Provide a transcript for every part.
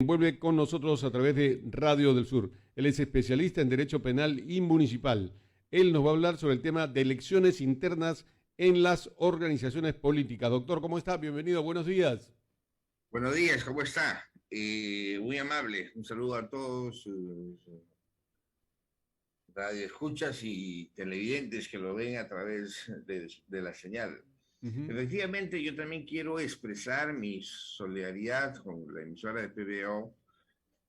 Vuelve con nosotros a través de Radio del Sur. Él es especialista en Derecho Penal y Municipal. Él nos va a hablar sobre el tema de elecciones internas en las organizaciones políticas. Doctor, ¿cómo está? Bienvenido, buenos días. Buenos días, ¿cómo está? Muy amable. Un saludo a todos sus radioescuchas y televidentes que lo ven a través de la señal. Efectivamente, yo también quiero expresar mi solidaridad con la emisora de PBO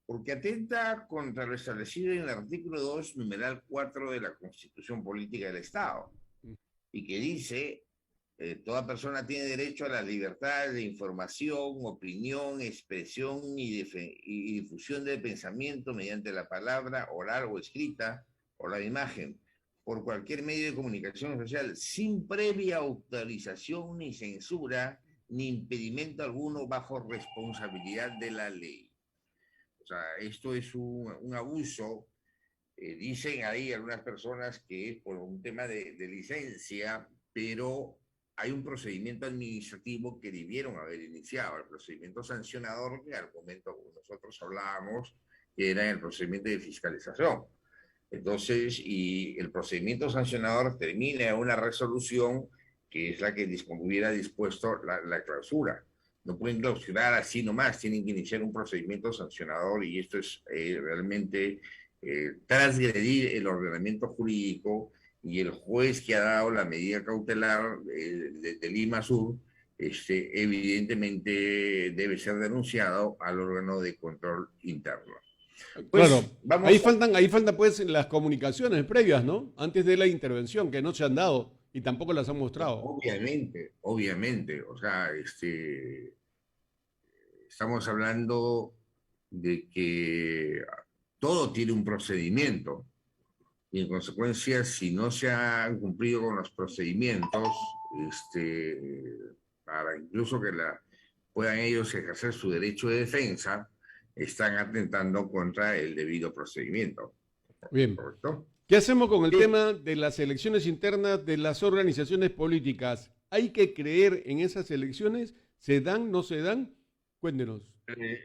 porque atenta contra lo establecido en el artículo 2, numeral 4 de la Constitución Política del Estado, y que dice: toda persona tiene derecho a la libertad de información, opinión, expresión y difusión del pensamiento mediante la palabra, oral o escrita, o la imagen, por cualquier medio de comunicación social, sin previa autorización ni censura, ni impedimento alguno, bajo responsabilidad de la ley. O sea, esto es un abuso. Dicen ahí algunas personas que es por un tema de licencia, pero hay un procedimiento administrativo que debieron haber iniciado, el procedimiento sancionador, que al momento nosotros hablábamos, que era el procedimiento de fiscalización. Entonces, y el procedimiento sancionador termina en una resolución que es la que hubiera dispuesto la clausura. No pueden clausurar así nomás, tienen que iniciar un procedimiento sancionador, y esto es realmente transgredir el ordenamiento jurídico, y el juez que ha dado la medida cautelar de Lima Sur, evidentemente debe ser denunciado al órgano de control interno. Claro, Pues vamos. ahí faltan pues las comunicaciones previas, ¿no? Antes de la intervención, que no se han dado y tampoco las han mostrado. Obviamente, o sea, estamos hablando de que todo tiene un procedimiento, y en consecuencia, si no se han cumplido con los procedimientos, para incluso que puedan ellos ejercer su derecho de defensa, están atentando contra el debido procedimiento. Bien. ¿Correcto? ¿Qué hacemos con el Sí. tema de las elecciones internas de las organizaciones políticas? ¿Hay que creer en esas elecciones? ¿Se dan, no se dan? Cuéntenos. Eh,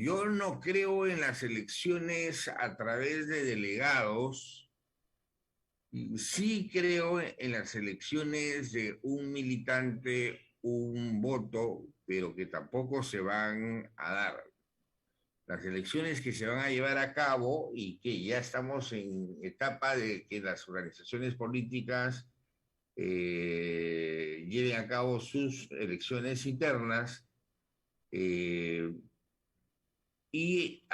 yo no creo en las elecciones a través de delegados. Sí creo en las elecciones de un militante, un voto, pero que tampoco se van a dar. Las elecciones que se van a llevar a cabo, y que ya estamos en etapa de que las organizaciones políticas lleven a cabo sus elecciones internas, eh, y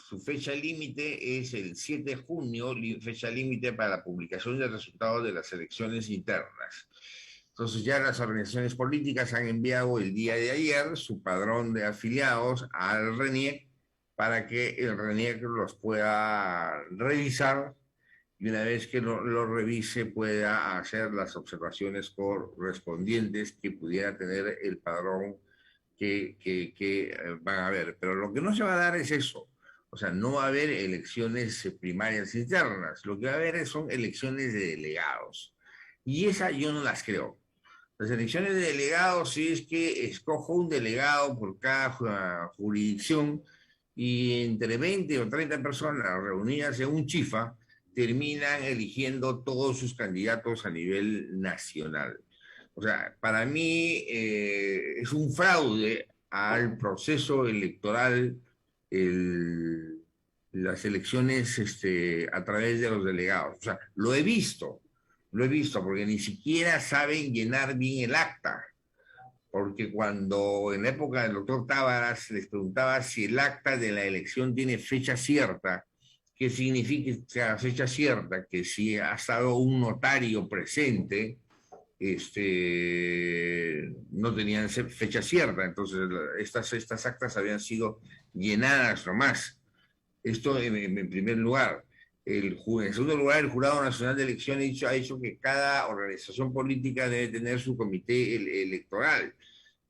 su fecha límite es el 7 de junio, fecha límite para la publicación de resultados de las elecciones internas. Entonces ya las organizaciones políticas han enviado el día de ayer su padrón de afiliados al RENIEC para que el RENIEC los pueda revisar, y una vez que lo revise pueda hacer las observaciones correspondientes que pudiera tener el padrón que van a haber. Pero lo que no se va a dar es eso. O sea, no va a haber elecciones primarias internas. Lo que va a haber son elecciones de delegados. Y esa yo no las creo. Las elecciones de delegados, si es que escojo un delegado por cada jurisdicción, y entre 20 o 30 personas reunidas en un chifa terminan eligiendo todos sus candidatos a nivel nacional. O sea, para mí es un fraude al proceso electoral, el, las elecciones a través de los delegados. O sea, lo he visto porque ni siquiera saben llenar bien el acta. Porque cuando en la época del doctor Tábaras les preguntaba si el acta de la elección tiene fecha cierta, ¿qué significa fecha cierta? Que si ha estado un notario presente, no tenían fecha cierta. Entonces estas actas habían sido llenadas nomás. Esto en primer lugar. En segundo lugar, el Jurado Nacional de Elecciones ha dicho que cada organización política debe tener su comité electoral.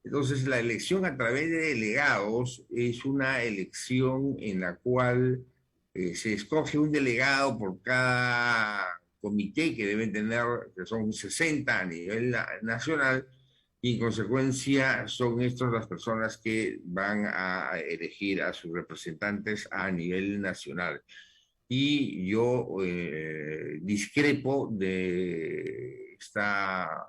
Entonces, la elección a través de delegados es una elección en la cual se escoge un delegado por cada comité, que deben tener, que son 60 a nivel nacional, y en consecuencia son estas las personas que van a elegir a sus representantes a nivel nacional. Y yo discrepo de esta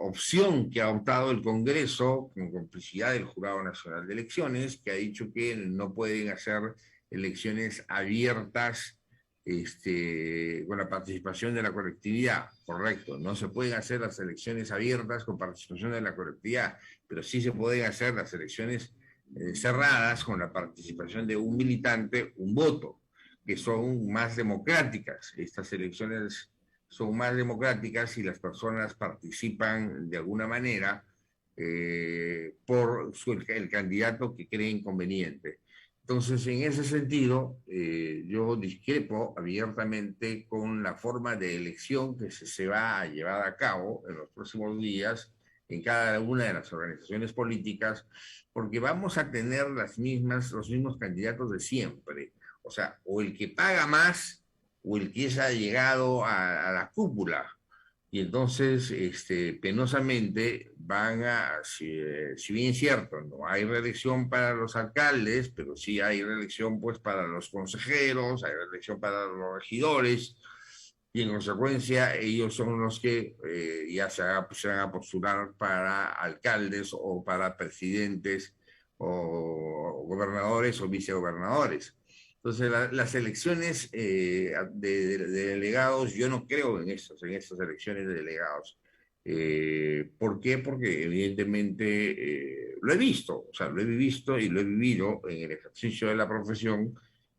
opción que ha optado el Congreso con complicidad del Jurado Nacional de Elecciones, que ha dicho que no pueden hacer elecciones abiertas con la participación de la colectividad. Correcto, no se pueden hacer las elecciones abiertas con participación de la colectividad, pero sí se pueden hacer las elecciones cerradas con la participación de un militante, un voto, que son más democráticas. Estas elecciones son más democráticas y las personas participan de alguna manera por el candidato que creen conveniente. Entonces, en ese sentido, yo discrepo abiertamente con la forma de elección que se va a llevar a cabo en los próximos días en cada una de las organizaciones políticas, porque vamos a tener los mismos candidatos de siempre. O sea, o el que paga más o el que ha llegado a la cúpula. Y entonces, penosamente, si bien es cierto, no hay reelección para los alcaldes, pero sí hay reelección pues para los consejeros, hay reelección para los regidores, y en consecuencia ellos son los que ya se van a postular para alcaldes o para presidentes o gobernadores o vicegobernadores. Entonces, las elecciones de delegados, yo no creo en estas elecciones de delegados. ¿Por qué? Porque evidentemente lo he visto, o sea, lo he visto y lo he vivido en el ejercicio de la profesión,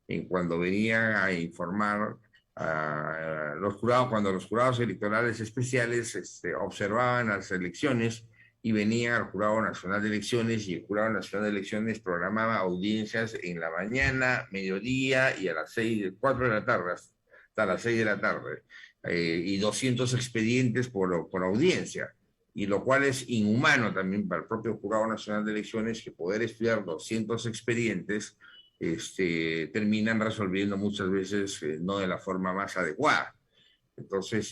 en cuando venían a informar a los jurados, cuando los jurados electorales especiales observaban las elecciones y venía al Jurado Nacional de Elecciones y el Jurado Nacional de Elecciones programaba audiencias en la mañana, mediodía y a las 4 de la tarde, hasta las 6 de la tarde, y 200 expedientes por audiencia, y lo cual es inhumano también para el propio Jurado Nacional de Elecciones, que poder estudiar 200 expedientes terminan resolviendo muchas veces no de la forma más adecuada. Entonces,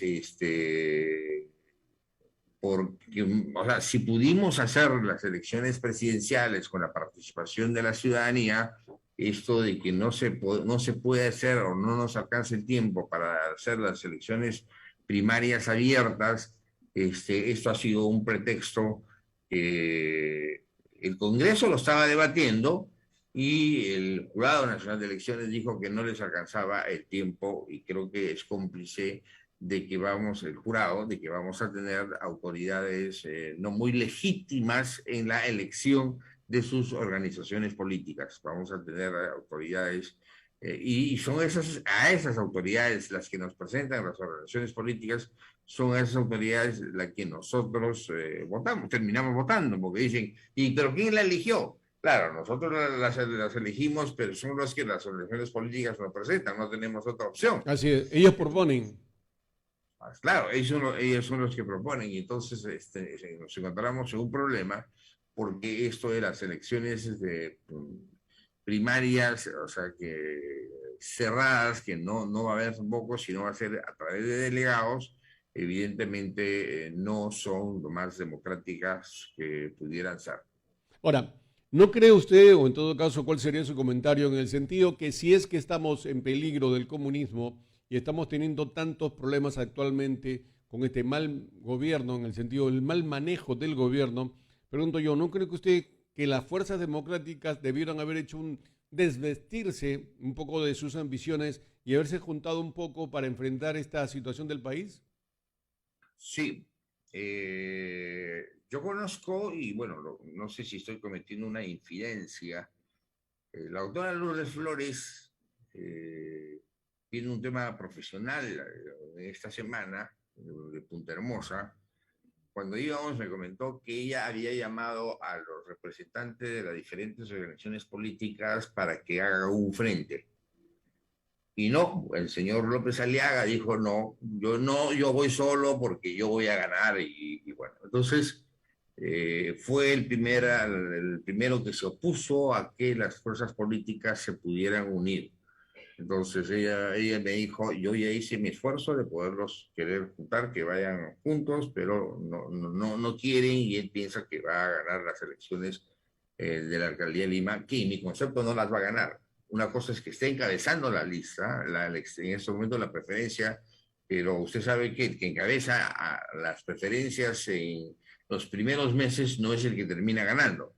porque, o sea, si pudimos hacer las elecciones presidenciales con la participación de la ciudadanía, esto de que no se puede hacer o no nos alcanza el tiempo para hacer las elecciones primarias abiertas, esto ha sido un pretexto. El Congreso lo estaba debatiendo y el Jurado Nacional de Elecciones dijo que no les alcanzaba el tiempo y creo que es cómplice de que el jurado, de que vamos a tener autoridades no muy legítimas en la elección de sus organizaciones políticas. Vamos a tener autoridades y son a esas autoridades las que nos presentan las organizaciones políticas, son esas autoridades las que nosotros votamos, terminamos votando, porque dicen, pero quién la eligió? Claro, nosotros las elegimos, pero son los que las organizaciones políticas nos presentan, no tenemos otra opción. Así es, ellos proponen. Claro, ellos son los que proponen y entonces nos encontramos en un problema porque esto de las elecciones primarias, o sea, que cerradas, que no va a haber tampoco, sino va a ser a través de delegados, evidentemente no son lo más democráticas que pudieran ser. Ahora, ¿no cree usted, o en todo caso, cuál sería su comentario en el sentido que si es que estamos en peligro del comunismo y estamos teniendo tantos problemas actualmente con este mal gobierno, en el sentido del mal manejo del gobierno, pregunto yo, ¿no cree que usted que las fuerzas democráticas debieron haber hecho un desvestirse un poco de sus ambiciones y haberse juntado un poco para enfrentar esta situación del país? Sí, yo conozco, y bueno, no sé si estoy cometiendo una infidencia. La doctora Lourdes Flores tiene un tema profesional esta semana de Punta Hermosa. Cuando íbamos me comentó que ella había llamado a los representantes de las diferentes organizaciones políticas para que haga un frente. Y no, el señor López Aliaga dijo, no, yo voy solo porque yo voy a ganar. Y bueno, entonces fue el primero que se opuso a que las fuerzas políticas se pudieran unir. Entonces ella me dijo, yo ya hice mi esfuerzo de poderlos querer juntar, que vayan juntos, pero no quieren y él piensa que va a ganar las elecciones de la alcaldía de Lima, que en mi concepto no las va a ganar. Una cosa es que esté encabezando la lista, en este momento la preferencia, pero usted sabe que el que encabeza a las preferencias en los primeros meses no es el que termina ganando.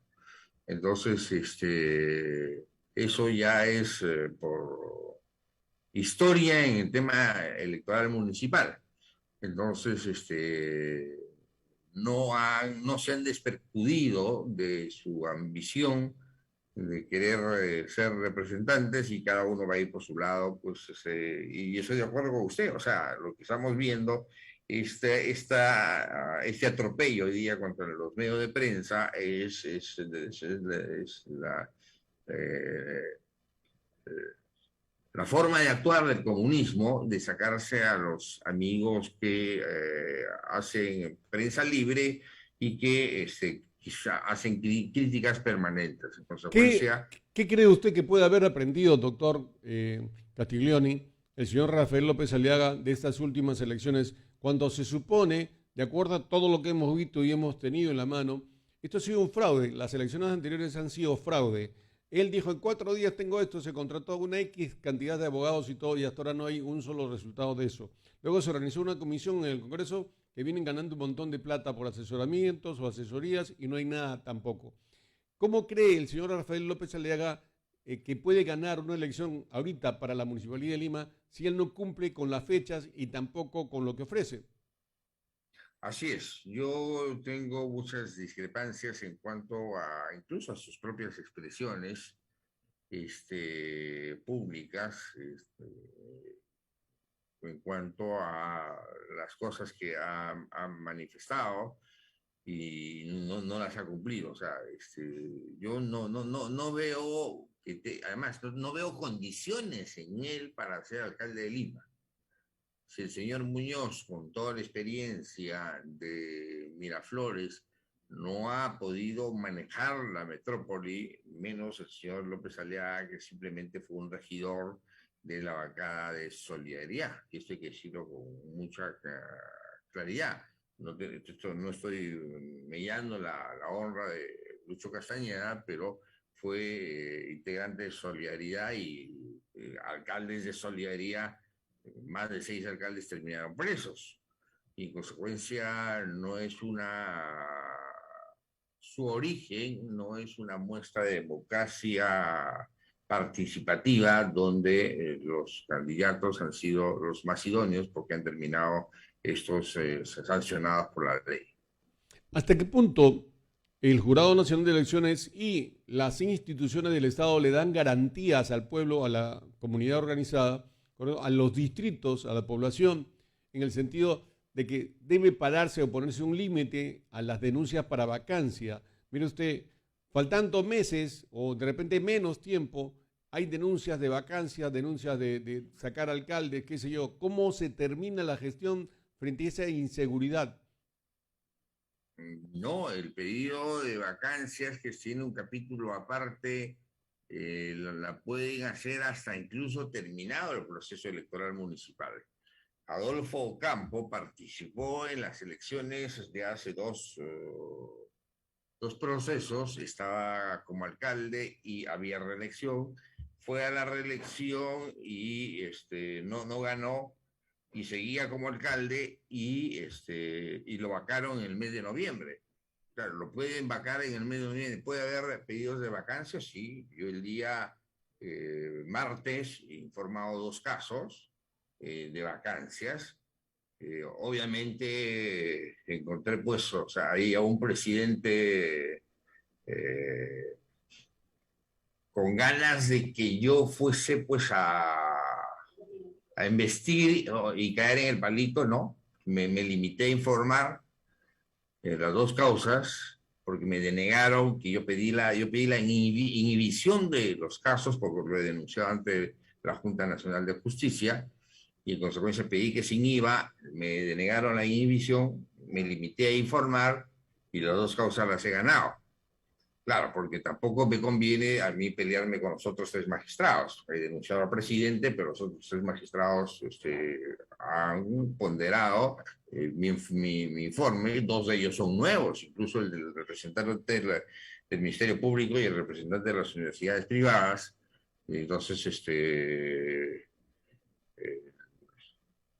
Entonces, eso ya es por historia en el tema electoral municipal. Entonces, no se han despercudido de su ambición de querer ser representantes y cada uno va a ir por su lado, pues, y yo estoy de acuerdo con usted, o sea, lo que estamos viendo, este atropello hoy día contra los medios de prensa es eh, la forma de actuar del comunismo, de sacarse a los amigos que hacen prensa libre y que quizá hacen críticas permanentes. En ¿Qué, consecuencia, qué cree usted que puede haber aprendido, doctor Castiglioni, el señor Rafael López Aliaga de estas últimas elecciones, cuando se supone, de acuerdo a todo lo que hemos visto y hemos tenido en la mano, esto ha sido un fraude, las elecciones anteriores han sido fraude? Él dijo, en 4 días tengo esto, se contrató una X cantidad de abogados y todo, y hasta ahora no hay un solo resultado de eso. Luego se organizó una comisión en el Congreso que vienen ganando un montón de plata por asesoramientos o asesorías y no hay nada tampoco. ¿Cómo cree el señor Rafael López Aliaga que puede ganar una elección ahorita para la Municipalidad de Lima si él no cumple con las fechas y tampoco con lo que ofrece? así es. Yo tengo muchas discrepancias en cuanto a incluso a sus propias expresiones públicas, en cuanto a las cosas que ha manifestado y no las ha cumplido. O sea, yo no veo, además, no veo condiciones en él para ser alcalde de Lima. Si el señor Muñoz, con toda la experiencia de Miraflores, no ha podido manejar la metrópoli, menos el señor López Aliaga, que simplemente fue un regidor de la bancada de Solidaridad. Y esto hay que decirlo con mucha claridad. No estoy mellando la honra de Lucho Castañeda, pero fue integrante de Solidaridad y alcaldes de Solidaridad, más de 6 alcaldes terminaron presos. Y en consecuencia su origen no es una muestra de democracia participativa donde los candidatos han sido los más idóneos porque han terminado estos sancionados por la ley. ¿Hasta qué punto el Jurado Nacional de Elecciones y las instituciones del Estado le dan garantías al pueblo, a la comunidad organizada, a los distritos, a la población, en el sentido de que debe pararse o ponerse un límite a las denuncias para vacancia? Mire usted, faltando meses o de repente menos tiempo, hay denuncias de vacancia, denuncias de sacar alcaldes, qué sé yo. ¿Cómo se termina la gestión frente a esa inseguridad? No, el pedido de vacancias, que tiene un capítulo aparte, la pueden hacer hasta incluso terminado el proceso electoral municipal. Adolfo Ocampo participó en las elecciones de hace dos procesos, estaba como alcalde y había reelección, fue a la reelección y no ganó y seguía como alcalde y lo vacaron en el mes de noviembre. Claro, lo pueden vacar en el mes de noviembre. ¿Puede haber pedidos de vacancia? Sí. Yo el día martes he informado 2 casos de vacancias. Obviamente encontré, pues, o sea, ahí a un presidente con ganas de que yo fuese, pues, a investir y caer en el palito, ¿no? Me limité a informar las 2 causas, porque me denegaron que yo pedí la inhibición de los casos, porque lo he denunciado ante la Junta Nacional de Justicia, y en consecuencia pedí que se inhiba, me denegaron la inhibición, me limité a informar, y las 2 causas las he ganado. Claro, porque tampoco me conviene a mí pelearme con los otros 3 magistrados. He denunciado al presidente, pero los otros 3 magistrados han ponderado mi informe. 2 de ellos son nuevos, incluso el del representante del Ministerio Público y el representante de las universidades privadas. Entonces,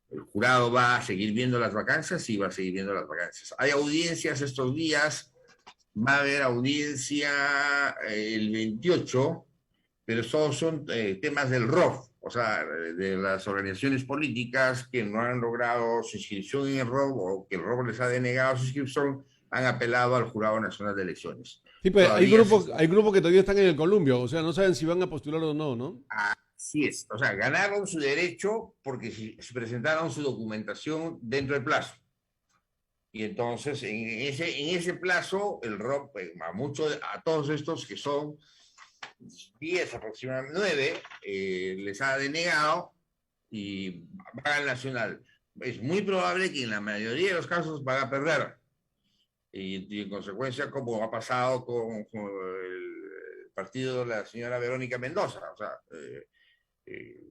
el jurado va a seguir viendo las vacancias y va a seguir viendo las vacancias. Hay audiencias estos días. Va a haber audiencia el 28, pero todos son temas del ROF, o sea, de las organizaciones políticas que no han logrado su inscripción en el ROF o que el ROF les ha denegado su inscripción, han apelado al Jurado Nacional de Elecciones. Sí, pues hay grupos que todavía están en el columpio, o sea, no saben si van a postular o no, ¿no? Así es, o sea, ganaron su derecho porque se presentaron su documentación dentro del plazo. Y entonces, en ese plazo, el ROP, a todos estos que son 10 aproximadamente, 9, les ha denegado y van al nacional. Es muy probable que en la mayoría de los casos van a perder. Y en consecuencia, como ha pasado con el partido de la señora Verónica Mendoza, o sea,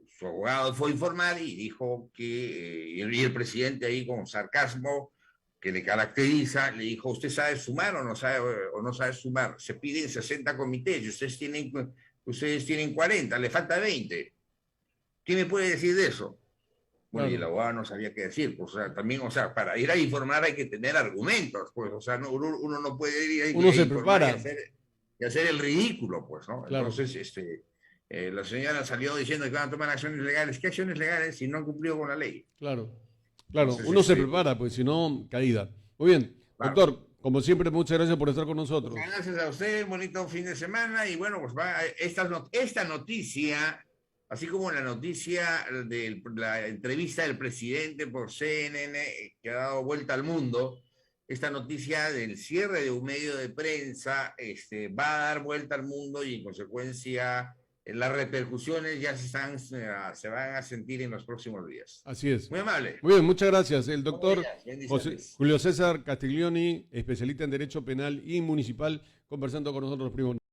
su abogado fue a informar y dijo que, y el presidente ahí con sarcasmo, que le caracteriza, le dijo, ¿usted sabe sumar o no sabe sumar? Se piden 60 comités y ustedes tienen 40, le falta 20. ¿Qué me puede decir de eso? Bueno, claro. Y el abogado no sabía qué decir, pues, o sea, también, o sea, para ir a informar hay que tener argumentos, pues, o sea, uno no puede ir uno se prepara y hacer el ridículo, pues, ¿no? Claro. Entonces, la señora salió diciendo que van a tomar acciones legales. ¿Qué acciones legales si no han cumplido con la ley? Claro. Claro, entonces, uno se prepara, pues si no, caída. Muy bien, claro. Doctor, como siempre, muchas gracias por estar con nosotros. Gracias a usted, bonito fin de semana. Y bueno, pues esta noticia, así como la noticia de la entrevista del presidente por CNN, que ha dado vuelta al mundo, esta noticia del cierre de un medio de prensa va a dar vuelta al mundo y en consecuencia las repercusiones ya se van a sentir en los próximos días. Así es. Muy amable. Muy bien, muchas gracias. El doctor Julio César Castiglioni, especialista en Derecho Penal y Municipal, conversando con nosotros, primo.